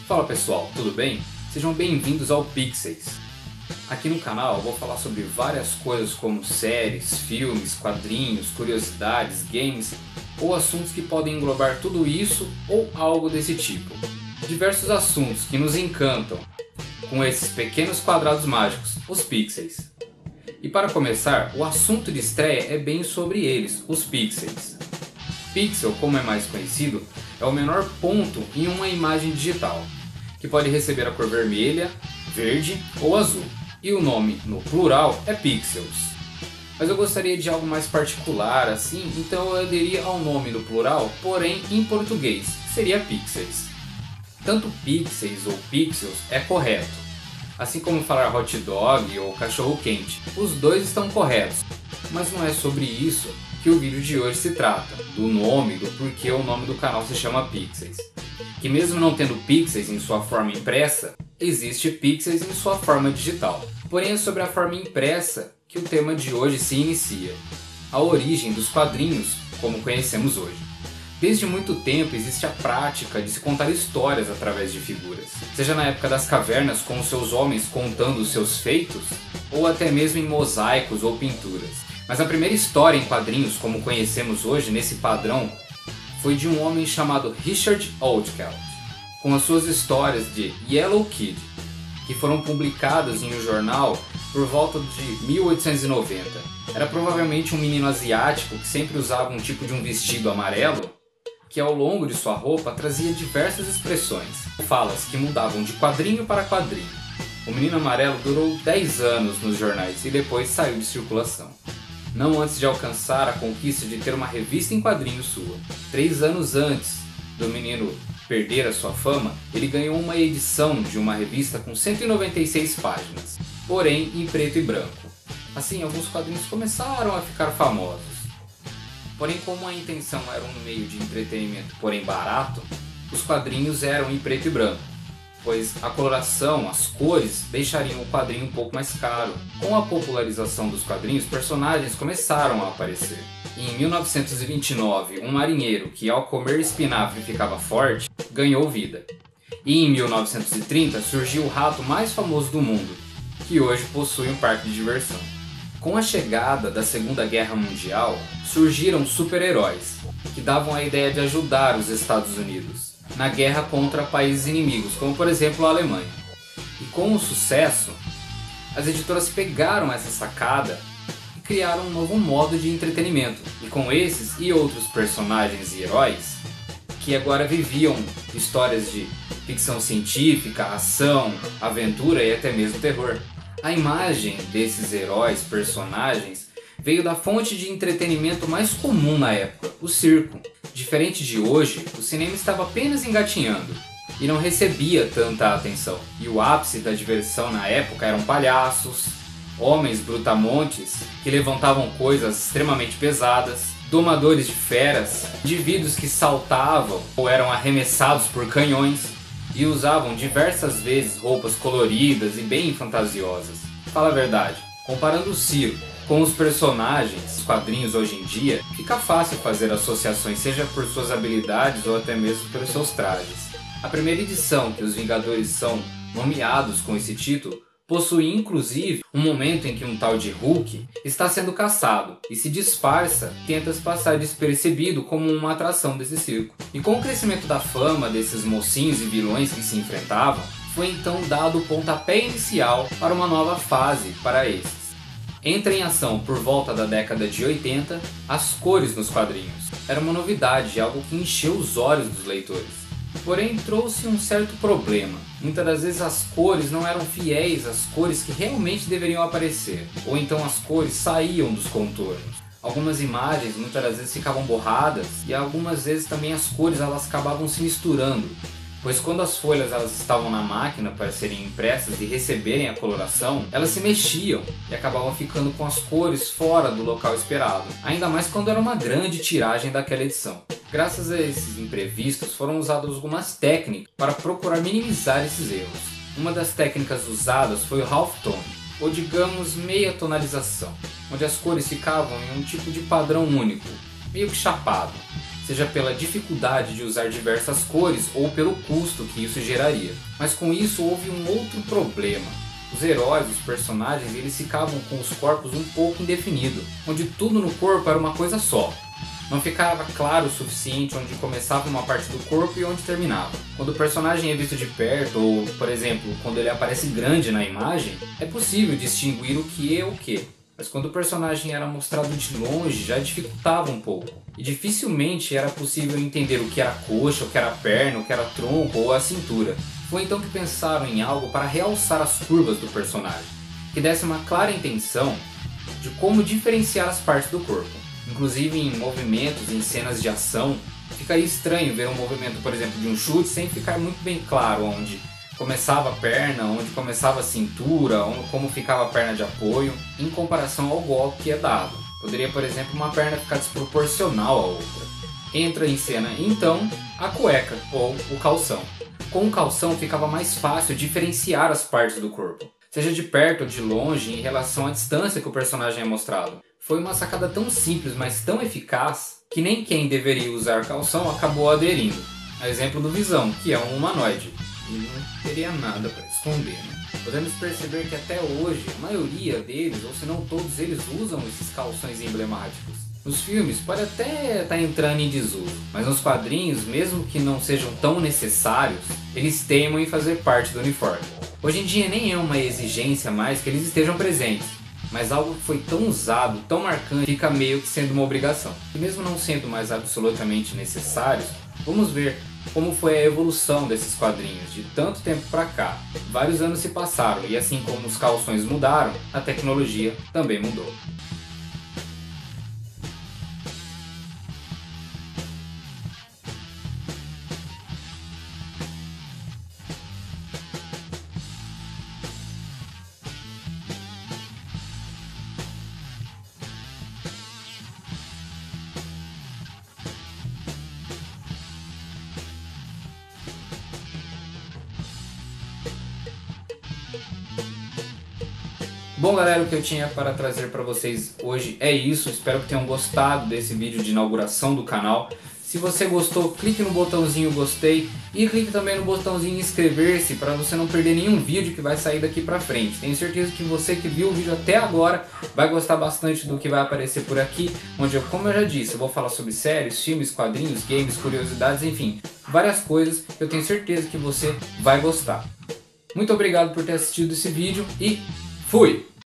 Fala pessoal, tudo bem? Sejam bem-vindos ao Pixels. Aqui no canal eu vou falar sobre várias coisas como séries, filmes, quadrinhos, curiosidades, games ou assuntos que podem englobar tudo isso ou algo desse tipo. Diversos assuntos que nos encantam com esses pequenos quadrados mágicos, os pixels. E para começar, o assunto de estreia é bem sobre eles, os pixels. Pixel, como é mais conhecido, é o menor ponto em uma imagem digital, que pode receber a cor vermelha, verde ou azul. E o nome, no plural, é pixels. Mas eu gostaria de algo mais particular assim, então eu aderiria ao nome no plural, porém em português, seria pixels. Tanto pixels ou pixels é correto, assim como falar hot dog ou cachorro quente. Os dois estão corretos, mas não é sobre isso que o vídeo de hoje se trata, do nome, do porquê o nome do canal se chama Pixels. Que mesmo não tendo pixels em sua forma impressa, existe pixels em sua forma digital. Porém é sobre a forma impressa que o tema de hoje se inicia, a origem dos quadrinhos como conhecemos hoje. Desde muito tempo existe a prática de se contar histórias através de figuras, seja na época das cavernas com os seus homens contando os seus feitos, ou até mesmo em mosaicos ou pinturas. Mas a primeira história em quadrinhos como conhecemos hoje nesse padrão foi de um homem chamado Richard Outcault, com as suas histórias de Yellow Kid, que foram publicadas em um jornal por volta de 1890. Era provavelmente um menino asiático que sempre usava um tipo de um vestido amarelo, que ao longo de sua roupa trazia diversas expressões, falas que mudavam de quadrinho para quadrinho. O menino amarelo durou 10 anos nos jornais e depois saiu de circulação. Não antes de alcançar a conquista de ter uma revista em quadrinhos sua. 3 anos antes do menino perder a sua fama, ele ganhou uma edição de uma revista com 196 páginas, porém em preto e branco. Assim, alguns quadrinhos começaram a ficar famosos. Porém, como a intenção era um meio de entretenimento, porém barato, os quadrinhos eram em preto e branco, pois a coloração, as cores, deixariam o quadrinho um pouco mais caro. Com a popularização dos quadrinhos, personagens começaram a aparecer. Em 1929, um marinheiro que ao comer espinafre ficava forte, ganhou vida. E em 1930 surgiu o rato mais famoso do mundo, que hoje possui um parque de diversão. Com a chegada da Segunda Guerra Mundial, surgiram super-heróis, que davam a ideia de ajudar os Estados Unidos na guerra contra países inimigos, como por exemplo a Alemanha. E com o sucesso, as editoras pegaram essa sacada e criaram um novo modo de entretenimento. E com esses e outros personagens e heróis, que agora viviam histórias de ficção científica, ação, aventura e até mesmo terror. A imagem desses heróis, personagens, veio da fonte de entretenimento mais comum na época, o circo. Diferente de hoje, o cinema estava apenas engatinhando e não recebia tanta atenção. E o ápice da diversão na época eram palhaços, homens brutamontes que levantavam coisas extremamente pesadas, domadores de feras, indivíduos que saltavam ou eram arremessados por canhões e usavam diversas vezes roupas coloridas e bem fantasiosas. Fala a verdade, comparando o circo com os personagens dos quadrinhos hoje em dia, fica fácil fazer associações, seja por suas habilidades ou até mesmo pelos seus trajes. A primeira edição que os Vingadores são nomeados com esse título possui inclusive um momento em que um tal de Hulk está sendo caçado e se disfarça, tenta se passar despercebido como uma atração desse circo. E com o crescimento da fama desses mocinhos e vilões que se enfrentavam, foi então dado o pontapé inicial para uma nova fase para esses. Entra em ação por volta da década de 80, as cores nos quadrinhos. Era uma novidade, algo que encheu os olhos dos leitores. Porém trouxe um certo problema. Muitas das vezes as cores não eram fiéis às cores que realmente deveriam aparecer, ou então as cores saíam dos contornos. Algumas imagens muitas das vezes ficavam borradas e algumas vezes também as cores elas acabavam se misturando. Pois quando as folhas elas estavam na máquina para serem impressas e receberem a coloração, elas se mexiam e acabavam ficando com as cores fora do local esperado, ainda mais quando era uma grande tiragem daquela edição. Graças a esses imprevistos foram usadas algumas técnicas para procurar minimizar esses erros. Uma das técnicas usadas foi o halftone, ou digamos meia tonalização, onde as cores ficavam em um tipo de padrão único, meio que chapado. seja pela dificuldade de usar diversas cores ou pelo custo que isso geraria. Mas com isso houve um outro problema. Os heróis, os personagens, eles ficavam com os corpos um pouco indefinidos, onde tudo no corpo era uma coisa só. Não ficava claro o suficiente onde começava uma parte do corpo e onde terminava. Quando o personagem é visto de perto, ou por exemplo, quando ele aparece grande na imagem, é possível distinguir o que é o que. Mas quando o personagem era mostrado de longe, já dificultava um pouco. E dificilmente era possível entender o que era coxa, o que era perna, o que era tronco ou a cintura. Foi então que pensaram em algo para realçar as curvas do personagem, que desse uma clara intenção de como diferenciar as partes do corpo. Inclusive em movimentos, em cenas de ação, ficaria estranho ver um movimento, por exemplo, de um chute sem ficar muito bem claro onde começava a perna, onde começava a cintura, como ficava a perna de apoio, em comparação ao golpe que é dado. Poderia, por exemplo, uma perna ficar desproporcional à outra. Entra em cena, então, a cueca ou o calção. Com o calção ficava mais fácil diferenciar as partes do corpo, seja de perto ou de longe em relação à distância que o personagem é mostrado. Foi uma sacada tão simples, mas tão eficaz, que nem quem deveria usar calção acabou aderindo. A exemplo do Visão, que é um humanoide, e não teria nada para esconder, né? Podemos perceber que até hoje, a maioria deles, ou se não todos eles, usam esses calções emblemáticos. Nos filmes pode até estar entrando em desuso, mas nos quadrinhos, mesmo que não sejam tão necessários, eles teimam em fazer parte do uniforme. Hoje em dia nem é uma exigência mais que eles estejam presentes, mas algo que foi tão usado, tão marcante, fica meio que sendo uma obrigação. E mesmo não sendo mais absolutamente necessários, vamos ver como foi a evolução desses quadrinhos de tanto tempo pra cá. Vários anos se passaram e assim como os calções mudaram, a tecnologia também mudou. Bom galera, o que eu tinha para trazer para vocês hoje é isso. Espero que tenham gostado desse vídeo de inauguração do canal. Se você gostou, clique no botãozinho gostei e clique também no botãozinho inscrever-se para você não perder nenhum vídeo que vai sair daqui pra frente. Tenho certeza que você que viu o vídeo até agora vai gostar bastante do que vai aparecer por aqui, onde eu, como eu já disse, eu vou falar sobre séries, filmes, quadrinhos, games, curiosidades, enfim, várias coisas que eu tenho certeza que você vai gostar. Muito obrigado por ter assistido esse vídeo e fui!